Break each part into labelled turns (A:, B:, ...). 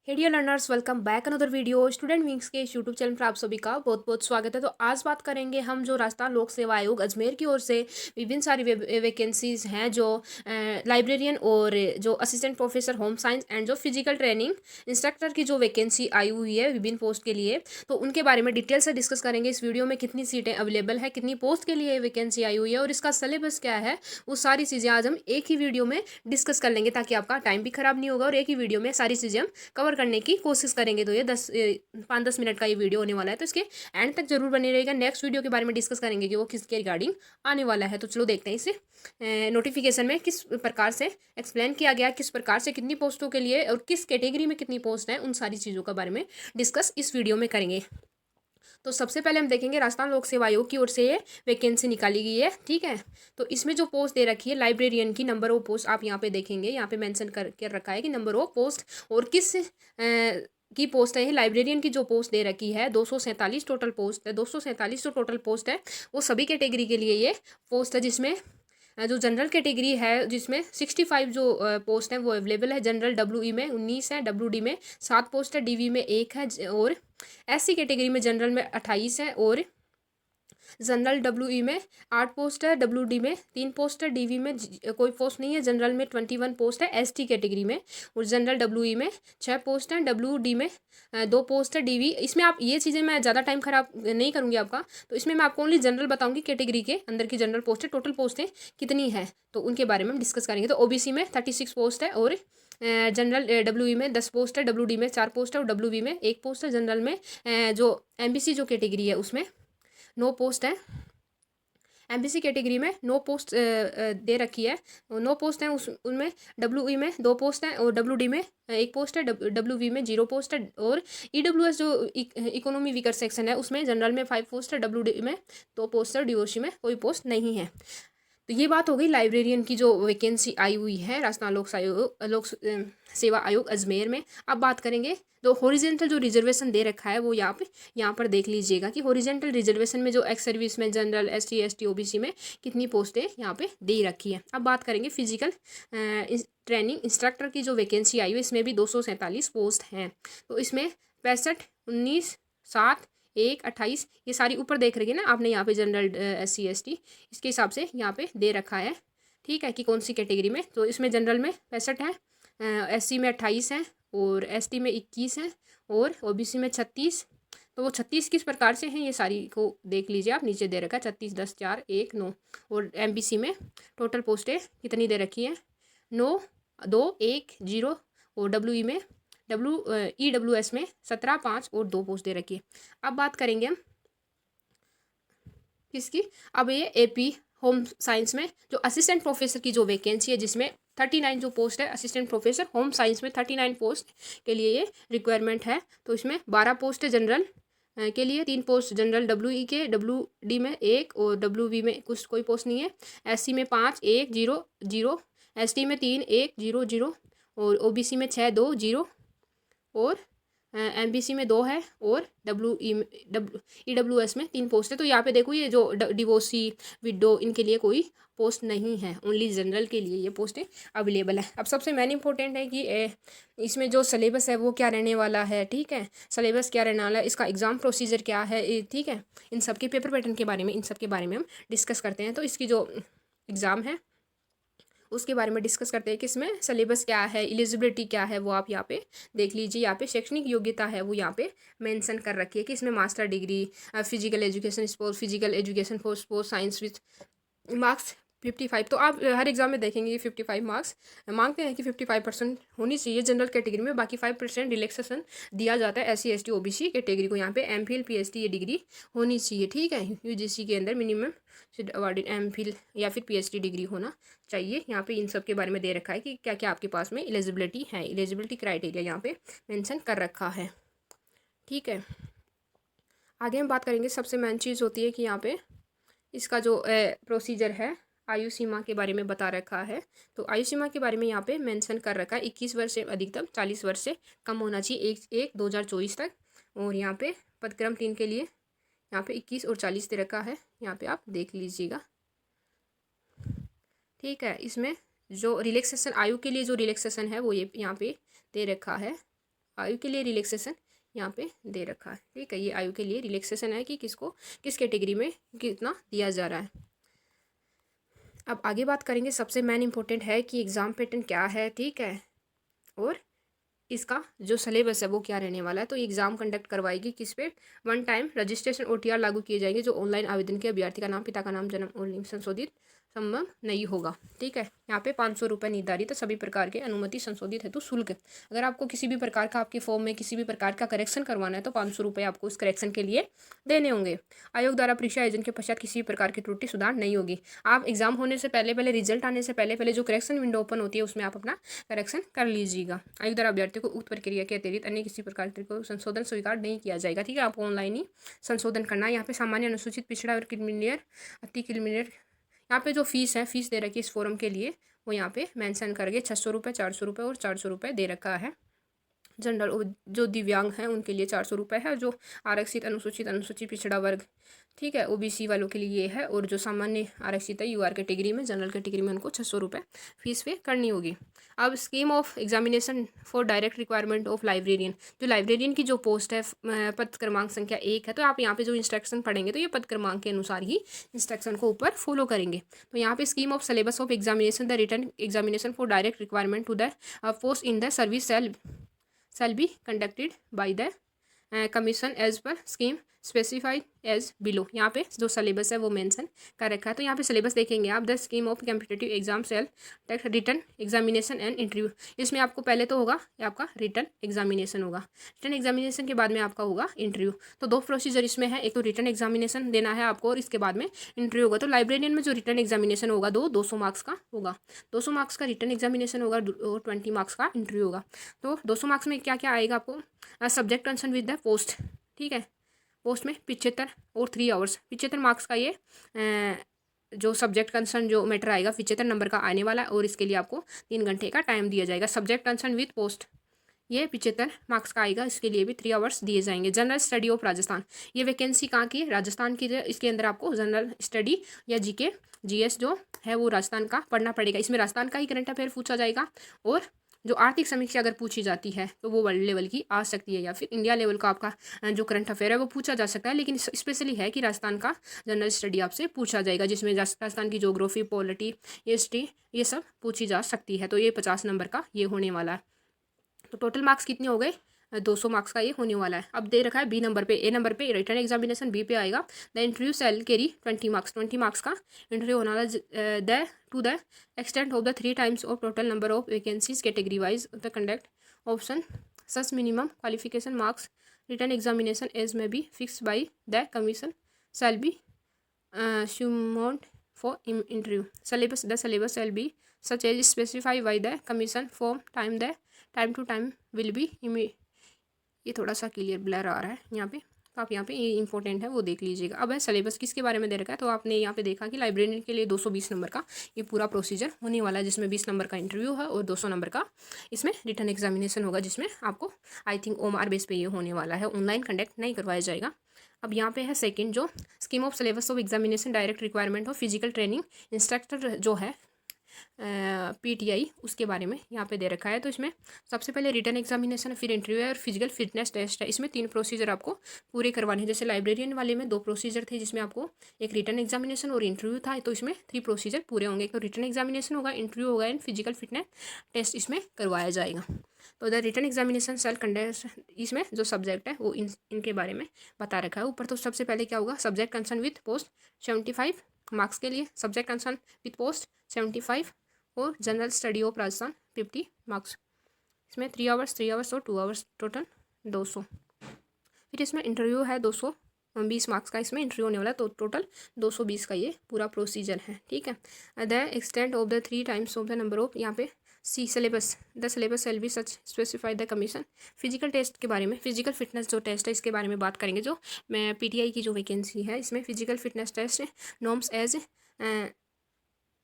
A: हे dear learners, welcome back another video. Student Wings के इस YouTube channel पर आप सभी का बहुत बहुत स्वागत है। तो आज बात करेंगे हम जो राजस्थान लोक सेवा आयोग अजमेर की ओर से विभिन्न सारी वैकेंसीज हैं जो लाइब्रेरियन और जो assistant professor home science and जो फिजिकल ट्रेनिंग इंस्ट्रक्टर की जो वैकेंसी आई हुई है विभिन्न पोस्ट के लिए, तो उनके बारे में डिटेल से डिस्कस करेंगे इस वीडियो में। कितनी सीटें अवेलेबल है, कितनी पोस्ट के लिए वैकेंसी आई हुई है और इसका सिलेबस क्या है, वो सारी चीज़ें आज हम एक ही वीडियो में डिस्कस कर लेंगे ताकि आपका टाइम भी खराब नहीं होगा और एक ही वीडियो में सारी चीज़ें हम कवर करने की कोशिश करेंगे। तो ये 5-10 मिनट का ये वीडियो होने वाला है, तो इसके एंड तक जरूर बने रहेगा। नेक्स्ट वीडियो के बारे में डिस्कस करेंगे कि वो किसके रिगार्डिंग आने वाला है। तो चलो देखते हैं इसे नोटिफिकेशन में किस प्रकार से एक्सप्लेन किया गया, किस प्रकार से कितनी पोस्टों के लिए और किस कैटेगरी में कितनी पोस्ट है, उन सारी चीज़ों के बारे में डिस्कस इस वीडियो में करेंगे। तो सबसे पहले हम देखेंगे राजस्थान लोक सेवा आयोग की ओर से ये वैकेंसी निकाली गई है, ठीक है। तो इसमें जो पोस्ट दे रखी है लाइब्रेरियन की, नंबर ऑफ पोस्ट आप यहाँ पे देखेंगे, यहाँ पे मेंशन करके रखा है कि नंबर ऑफ पोस्ट और किस की पोस्ट है। लाइब्रेरियन की जो पोस्ट दे रखी है 247 टोटल पोस्ट है, 247 जो टोटल पोस्ट है वो सभी कैटेगरी के लिए ये पोस्ट है। जिसमें जो जनरल कैटेगरी है जिसमें 65 जो पोस्ट हैं वो अवेलेबल है। जनरल डब्ल्यू में 19 है, डब्ल्यू में 7 पोस्ट है, डीवी में 1 है और एससी कैटेगरी में जनरल में 28 है और जनरल डब्ल्यू में 8 पोस्ट है, डब्ल्यू में 3 पोस्ट है, डीवी में कोई पोस्ट नहीं है, जनरल में 21 पोस्ट है एसटी कैटेगरी में और जनरल डब्ल्यू में 6 पोस्ट हैं, डब्ल्यू में 2 पोस्ट है, डीवी। इसमें आप ये चीज़ें मैं ज़्यादा टाइम खराब नहीं करूँगी आपका, तो इसमें मैं आपको ओनली जनरल बताऊँगी कैटेगरी के अंदर की जनरल पोस्ट है, टोटल पोस्टें कितनी है तो उनके बारे में हम डिस्कस करेंगे। तो ओबीसी में 36 पोस्ट है और जनरल डब्ल्यू में 10 पोस्ट है, डब्ल्यू में 4 पोस्ट है और डब्ल्यू में 1 पोस्ट है। जनरल में जो एमबीसी जो कैटेगरी है उसमें 9 पोस्ट है। एमबीसी कैटेगरी में 9 पोस्ट दे रखी है, 9 पोस्ट हैं उनमें डब्ल्यू में 2 पोस्ट हैं और डब्ल्यू में 1 पोस्ट है, डब्ल्यू में 0 पोस्ट है और ईडब्ल्यूएस जो इकोनॉमी वीकर सेक्शन है उसमें जनरल में 5 पोस्ट है, डब्ल्यू में 2 पोस्ट है, डीओसी में कोई पोस्ट नहीं है। तो ये बात हो गई लाइब्रेरियन की जो वैकेंसी आई हुई है राजस्थान लोक सेवा आयोग अजमेर में। अब बात करेंगे तो हॉरिजेंटल जो रिजर्वेशन दे रखा है वो यहाँ पर देख लीजिएगा कि हॉरिजेंटल रिजर्वेशन में जो एक्स सर्विस में जनरल एसटी एसटी ओबीसी में कितनी पोस्टें यहाँ पे दे रखी है। अब बात करेंगे फिजिकल ट्रेनिंग इंस्ट्रक्टर की जो वैकेंसी आई हुई, इसमें भी 247 पोस्ट हैं। तो इसमें 65, 19, 7, 1, 28 ये सारी ऊपर देख रही है ना आपने, यहाँ पे जनरल एससी एसटी इसके हिसाब से यहाँ पे दे रखा है, ठीक है, कि कौन सी कैटेगरी में। तो इसमें जनरल में 65 है, एससी में 28 है और एसटी में 21 है और ओबीसी में 36। तो वो 36 किस प्रकार से हैं ये सारी को देख लीजिए आप, नीचे दे रखा है 36, 10, 4, 1, 9 और एमबीसी में टोटल पोस्टें कितनी दे रखी है 9, 2, 1, 0 और डब्ल्यू में ईडब्ल्यूएस में 17, 5 और 2 पोस्ट दे रखी है। अब बात करेंगे हम किसकी, अब ये एपी होम साइंस में जो असिस्टेंट प्रोफेसर की जो वैकेंसी है जिसमें 39 जो पोस्ट है असिस्टेंट प्रोफेसर होम साइंस में 39 पोस्ट के लिए ये रिक्वायरमेंट है। तो इसमें 12 पोस्ट है जनरल के लिए, 3 पोस्ट जनरल डब्ल्यू के, डब्ल्यू डी में 1 और डब्ल्यू में कुछ कोई पोस्ट नहीं है। एससी में 5, 1, 0, 0, एसटी में 3, 1, 0, 0 और ओबीसी में 6, 2, 0 और एमबीसी में 2 है और ईडब्ल्यूएस में 3 पोस्ट है। तो यहाँ पे देखो ये जो डिवोर्सी विडो इनके लिए कोई पोस्ट नहीं है, ओनली जनरल के लिए ये पोस्टें अवेलेबल है। अब सबसे मेन इंपॉर्टेंट है कि इसमें जो सिलेबस है वो क्या रहने वाला है, ठीक है, सिलेबस क्या रहने वाला है, इसका एग्ज़ाम प्रोसीजर क्या है, ठीक है, इन सब के पेपर पैटर्न के बारे में, इन सब के बारे में हम डिस्कस करते हैं। तो इसकी जो एग्ज़ाम है उसके बारे में डिस्कस करते हैं कि इसमें सिलेबस क्या है, एलिजिबिलिटी क्या है, वो आप यहाँ पे देख लीजिए। यहाँ पे शैक्षणिक योग्यता है वो यहाँ पे मेंशन कर रखी है कि इसमें master degree physical education for sports science with marks 55। तो आप हर एग्जाम में देखेंगे 55 मार्क्स मांगते हैं कि 55% होनी चाहिए जनरल कैटेगरी में, बाकी 5% रिलैक्सेशन दिया जाता है एससी एसटी ओबीसी कैटेगरी को। यहाँ पे एमफिल पीएचडी ये डिग्री होनी चाहिए, ठीक है, यूजीसी के अंदर मिनिमम अवार्डेड एमफिल या फिर पीएचडी डिग्री होना चाहिए। यहाँ पे इन सब के बारे में दे रखा है कि क्या क्या आपके पास में एलिजिबिलिटी है, एलिजिबिलिटी क्राइटेरिया यहाँ पे मेंशन कर रखा है, ठीक है। आगे हम बात करेंगे, सबसे मेन चीज़ होती है कि यहाँ पे इसका जो प्रोसीजर है आयु सीमा के बारे में बता रखा है। तो आयु सीमा के बारे में यहाँ पे मेंशन कर रखा है 21 वर्ष से अधिकतम 40 वर्ष से कम होना चाहिए 1/1/2024 तक। और यहाँ पे पदक्रम 3 के लिए यहाँ पे 21 और 40 दे रखा है, यहाँ पे आप देख लीजिएगा, ठीक है। इसमें जो रिलैक्सेशन आयु के लिए जो रिलैक्सेशन है वो ये यहाँ पे दे रखा है, आयु के लिए रिलैक्सेशन यहाँ पे दे रखा है, ठीक है। ये आयु के लिए रिलैक्सेशन है कि किसको किस कैटेगरी में कितना दिया जा रहा है। अब आगे बात करेंगे, सबसे मेन इंपॉर्टेंट है कि एग्ज़ाम पैटर्न क्या है, ठीक है, और इसका जो सिलेबस है वो क्या रहने वाला है। तो एग्ज़ाम कंडक्ट करवाएगी किस पे, वन टाइम रजिस्ट्रेशन OTR लागू किए जाएंगे। जो ऑनलाइन आवेदन के अभ्यर्थी का नाम, पिता का नाम, जन्म और लिंग संशोधित संभव नहीं होगा, ठीक है। यहाँ पे 500 रुपये निर्धारित है सभी प्रकार के अनुमति संशोधित हेतु शुल्क। अगर आपको किसी भी प्रकार का आपके फॉर्म में किसी भी प्रकार का करेक्शन करवाना है तो 500 रुपये आपको उस करेक्शन के लिए देने होंगे। आयोग द्वारा परीक्षा आयोजन के पश्चात किसी भी प्रकार की त्रुटि सुधार नहीं होगी। आप एग्जाम होने से पहले पहले, रिजल्ट आने से पहले पहले जो करेक्शन विंडो ओपन होती है उसमें आप अपना करेक्शन कर लीजिएगा। आयोग द्वारा अभ्यर्थी को उक्त प्रक्रिया के अतिरिक्त अन्य किसी प्रकार के संशोधन स्वीकार नहीं किया जाएगा, ठीक है। आपको ऑनलाइन ही संशोधन करना है। यहाँ पे सामान्य, अनुसूचित, पिछड़ा और क्रिमिलियर, अति क्रिमिलियर, यहाँ पे जो फीस है, फीस दे रखी है इस फोरम के लिए, वो यहाँ पे मेंशन करके 600 रुपये, 400 रुपये और 400 रुपये दे रखा है। जनरल जो दिव्यांग हैं उनके लिए 400 रुपये है, जो आरक्षित, अनुसूचित, अनुसूचित पिछड़ा वर्ग, ठीक है, OBC वालों के लिए ये है, और जो सामान्य आरक्षित है UR कैटेगरी में, जनरल कैटेगरी में, उनको 600 रुपये फीस पे करनी होगी। अब scheme of examination for direct requirement of librarian, जो लाइब्रेरियन की जो पोस्ट है, पद क्रमांक संख्या 1 है, तो आप यहाँ पे जो इंस्ट्रक्शन पढ़ेंगे तो ये पद क्रमांक के अनुसार ही इंस्ट्रक्शन को ऊपर फॉलो करेंगे। तो यहाँ पे scheme of syllabus of examination, the written examination for direct requirement to the post in the service shall be conducted by the commission as per scheme specified as below. यहाँ पे जो syllabus है वो mention कर रखा है। तो यहाँ पे सिलेबस देखेंगे आप, the scheme of competitive exam shall text written examination and interview. इसमें आपको पहले तो होगा ये आपका रिटन एग्जामिनेशन होगा, रिटन एग्जामिनेशन के बाद में आपका होगा इंटरव्यू। तो दो प्रोसीजर इसमें है, एक तो रिटन एग्जामिनेशन देना है आपको और इसके बाद में इंटरव्यू होगा। तो लाइब्रेरियन में जो रिटन एग्जामिनेशन होगा 200 मार्क्स का होगा, 200 मार्क्स का रिटन एग्जामिनेशन होगा और 20 मार्क्स का इंटरव्यू होगा। तो 200 मार्क्स में क्या क्या आएगा आपको, subject concern with the post, ठीक है, पोस्ट में 75 और 3 आवर्स, 75 मार्क्स का ये जो सब्जेक्ट कंसर्न जो मैटर आएगा 75 नंबर का आने वाला है और इसके लिए आपको 3 घंटे का टाइम दिया जाएगा। सब्जेक्ट कंसर्न विद पोस्ट ये 75 मार्क्स का आएगा, इसके लिए भी 3 आवर्स दिए जाएंगे। जनरल स्टडी ऑफ राजस्थान, ये वैकेंसी कहाँ की है, राजस्थान की है। इसके अंदर आपको जनरल स्टडी या GK GS जो है वो राजस्थान का पढ़ना पड़ेगा। इसमें राजस्थान का ही करंट अफेयर पूछा जाएगा और जो आर्थिक समीक्षा अगर पूछी जाती है तो वो वर्ल्ड लेवल की आ सकती है या फिर इंडिया लेवल का आपका जो करंट अफेयर है वो पूछा जा सकता है। लेकिन स्पेशली है कि राजस्थान का जनरल स्टडी आपसे पूछा जाएगा, जिसमें राजस्थान की ज्योग्राफी, पॉलिटी, हिस्ट्री ये सब पूछी जा सकती है। तो ये 50 नंबर का ये होने वाला है। तो टोटल मार्क्स कितने हो गए, 200 मार्क्स का ये होने वाला है। अब दे रखा है B नंबर पे, A नंबर पे रिटर्न एग्जामिनेशन B पे आएगा। The interview shall carry 20 marks, 20 marks का इंटरव्यू होने वाला the to the extent of the 3 times of total number of vacancies category wise the conduct option such minimum qualification marks written examination as में be fixed by the commission shall be summoned for interview. Syllabus, the syllabus shall be such as specified by the commission form time, the time to time will be ये थोड़ा सा clear blur आ रहा है यहाँ पे, तो आप यहाँ पे ये इंपॉर्टेंट है वो देख लीजिएगा। अब है सिलेबस किसके बारे में दे रखा है, तो आपने यहाँ पे देखा कि लाइब्रेरियन के लिए 220 नंबर का ये पूरा प्रोसीजर होने वाला है, जिसमें 20 नंबर का इंटरव्यू है और 200 नंबर का इसमें रिटर्न एग्जामिनेशन होगा, जिसमें आपको आई थिंक OMR बेस पे ये होने वाला है, ऑनलाइन कंडक्ट नहीं करवाया जाएगा। अब यहाँ पे है सेकंड जो scheme of syllabus of examination direct requirement of physical training instructor जो है PTI, उसके बारे में यहाँ पे दे रखा है। तो इसमें सबसे पहले रिटन एग्जामिनेशन, फिर इंटरव्यू है और फिजिकल फिटनेस टेस्ट है। इसमें 3 प्रोसीजर आपको पूरे करवाने हैं। जैसे लाइब्रेरियन वाले में 2 प्रोसीजर थे, जिसमें आपको एक रिटन एग्जामिनेशन और इंटरव्यू था, तो इसमें 3 प्रोसीजर पूरे होंगे। एक तो रिटन एग्जामिनेशन होगा, इंटरव्यू होगा एंड फिजिकल फिटनेस टेस्ट इसमें करवाया जाएगा। तो the written examination shall conduct, इसमें जो सब्जेक्ट है वो इनके बारे में बता रखा है ऊपर। तो सबसे पहले क्या होगा, subject concern with post 75 marks के लिए, सब्जेक्ट कंसर्न विथ पोस्ट 75 और general study of Rajasthan 50 marks. इसमें 3 आवर्स और 2 आवर्स, टोटल 200। फिर इसमें इंटरव्यू है 220 मार्क्स का, इसमें इंटरव्यू होने वाला है, तो टोटल 220 का ये पूरा प्रोसीजर है, ठीक है। The extent of the 3 times of the number of, यहाँ पे C syllabus, the syllabus shall be such specified the commission. Physical test के बारे में, फिजिकल फिटनेस जो टेस्ट है इसके बारे में बात करेंगे। जो मैं PTI की जो वैकेंसी है इसमें physical fitness test norms as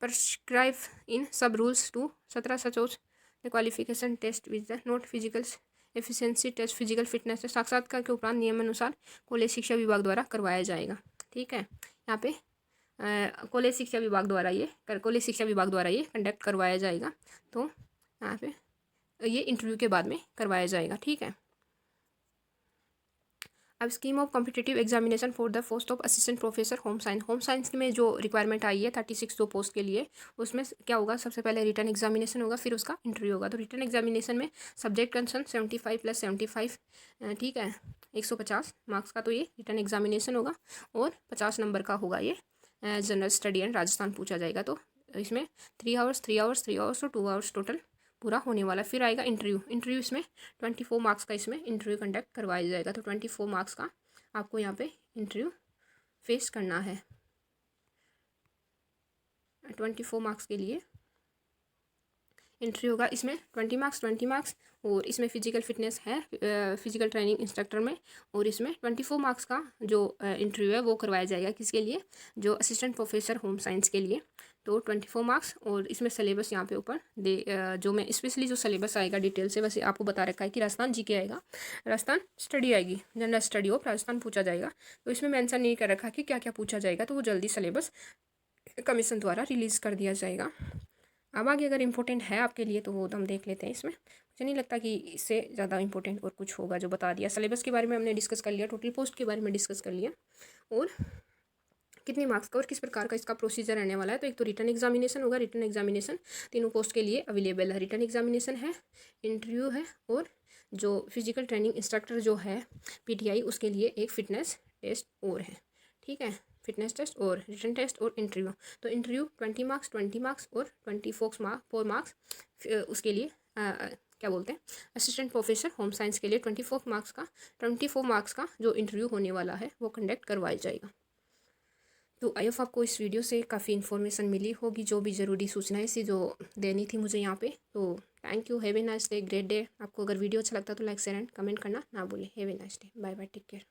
A: prescribe in sub rules to 17 such as the qualification test with the not physical efficiency test physical fitness साक्षात्कार के उपरांत नियमानुसार कॉलेज शिक्षा विभाग द्वारा करवाया जाएगा, ठीक है। यहाँ पे कॉलेज शिक्षा विभाग द्वारा ये कंडक्ट करवाया जाएगा। तो यहाँ पे ये इंटरव्यू के बाद में करवाया जाएगा, ठीक है। अब scheme of competitive examination for the post of assistant professor home science में जो रिक्वायरमेंट आई है 36 जो पोस्ट के लिए, उसमें क्या होगा, सबसे पहले रिटर्न एग्जामिनेशन होगा, फिर उसका इंटरव्यू होगा। तो रिटर्न एग्जामिनेशन में सब्जेक्ट कंसर्न 75 + 75, ठीक है, 150 मार्क्स का तो ये रिटर्न एग्जामिनेशन होगा, और 50 नंबर का होगा ये जनरल स्टडी एंड राजस्थान पूछा जाएगा। तो इसमें 3 आवर्स 3 आवर्स 3 आवर्स और 2 आवर्स टोटल पूरा होने वाला। फिर आएगा इंटरव्यू इसमें 24 मार्क्स का इसमें इंटरव्यू कंडक्ट करवाया जाएगा। तो 24 मार्क्स का आपको यहाँ पे इंटरव्यू फेस करना है। 24 मार्क्स के लिए इंटरव्यू होगा। इसमें 20 मार्क्स और इसमें फिजिकल फिटनेस है फिजिकल ट्रेनिंग इंस्ट्रक्टर में, और इसमें 24 मार्क्स का जो इंटरव्यू है वो करवाया जाएगा किसके लिए, जो असिस्टेंट प्रोफेसर होम साइंस के लिए। तो 24 मार्क्स, और इसमें सिलेबस यहाँ पे ऊपर जो मैं स्पेशली जो सिलेबस आएगा डिटेल से वैसे आपको बता रखा है कि राजस्थान जीके आएगा, राजस्थान स्टडी आएगी, जनरल स्टडी ऑफ राजस्थान पूछा जाएगा। तो इसमें मेंशन नहीं कर रखा कि क्या क्या पूछा जाएगा, तो वो जल्दी सिलेबस कमीशन द्वारा रिलीज़ कर दिया जाएगा। अब आगे अगर इम्पोर्टेंट है आपके लिए तो वो हम देख लेते हैं। इसमें मुझे नहीं लगता कि इससे ज़्यादा इम्पोर्टेंट और कुछ होगा। जो बता दिया, सिलेबस के बारे में हमने डिस्कस कर लिया, टोटल पोस्ट के बारे में डिस्कस कर लिया, और कितने मार्क्स का और किस प्रकार का इसका प्रोसीजर रहने वाला है। तो एक तो रिटर्न एग्जामिनेशन होगा, रिटर्न एग्जामिनेशन तीनों पोस्ट के लिए अवेलेबल है। रिटर्न एग्जामिनेशन है, इंटरव्यू है, और जो फिजिकल ट्रेनिंग इंस्ट्रक्टर जो है PTI उसके लिए एक फ़िटनेस टेस्ट और है, ठीक है, फिटनेस टेस्ट और रिटर्न टेस्ट और इंटरव्यू। तो इंटरव्यू 20 मार्क्स और 24 मार्क्स उसके लिए क्या बोलते हैं, असिस्टेंट प्रोफेसर होम साइंस के लिए 24 मार्क्स का जो इंटरव्यू होने वाला है वो कंडक्ट करवाया जाएगा। तो आई होप आपको इस वीडियो से काफ़ी इन्फॉर्मेशन मिली होगी, जो भी ज़रूरी सूचनाएं थी जो देनी थी मुझे यहाँ पे। तो thank you, have a nice day, great day. आपको अगर वीडियो अच्छा लगता है तो लाइक शेयर एंड कमेंट करना ना भूलें। Have a nice day, bye bye, take care.